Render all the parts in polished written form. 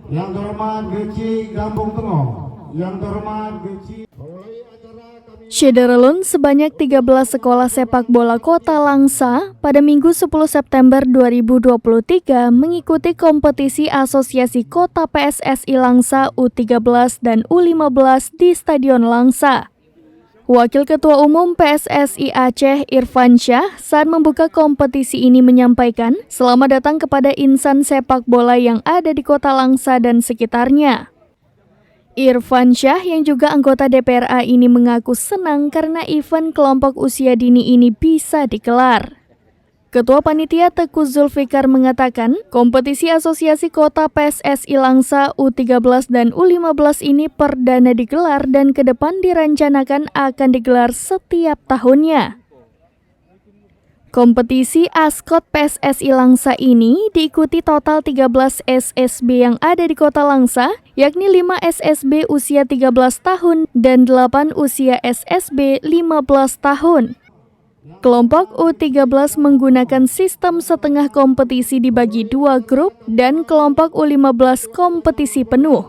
Yang terhormat GC Gampung Tengah, yang terhormat GC Syederalun sebanyak 13 sekolah sepak bola Kota Langsa pada Minggu 10 September 2023 mengikuti kompetisi Asosiasi Kota PSSI Langsa U13 dan U15 di Stadion Langsa. Wakil Ketua Umum PSSI Aceh Irfan Syah saat membuka kompetisi ini menyampaikan selamat datang kepada insan sepak bola yang ada di Kota Langsa dan sekitarnya. Irfan Syah yang juga anggota DPRA ini mengaku senang karena event kelompok usia dini ini bisa digelar. Ketua Panitia Teguh Zulfikar mengatakan, kompetisi Asosiasi Kota PSSI Langsa U13 dan U15 ini perdana digelar dan ke depan direncanakan akan digelar setiap tahunnya. Kompetisi Askot PSSI Langsa ini diikuti total 13 SSB yang ada di Kota Langsa, yakni 5 SSB usia 13 tahun dan 8 usia SSB 15 tahun. Kelompok U13 menggunakan sistem setengah kompetisi dibagi 2 grup dan kelompok U15 kompetisi penuh.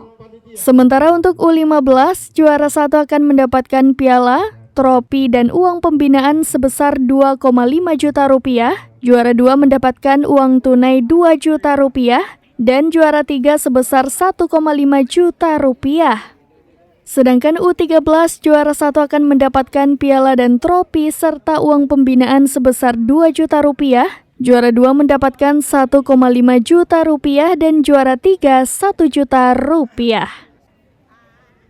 Sementara untuk U15, juara 1 akan mendapatkan piala, trofi dan uang pembinaan sebesar 2,5 juta rupiah, juara 2 mendapatkan uang tunai 2 juta rupiah, dan juara 3 sebesar 1,5 juta rupiah. Sedangkan U13 juara 1 akan mendapatkan piala dan trofi serta uang pembinaan sebesar 2 juta rupiah, juara 2 mendapatkan 1,5 juta rupiah dan juara 3 1 juta rupiah.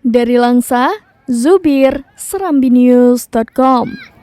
Dari Langsa, Zubir, serambinews.com.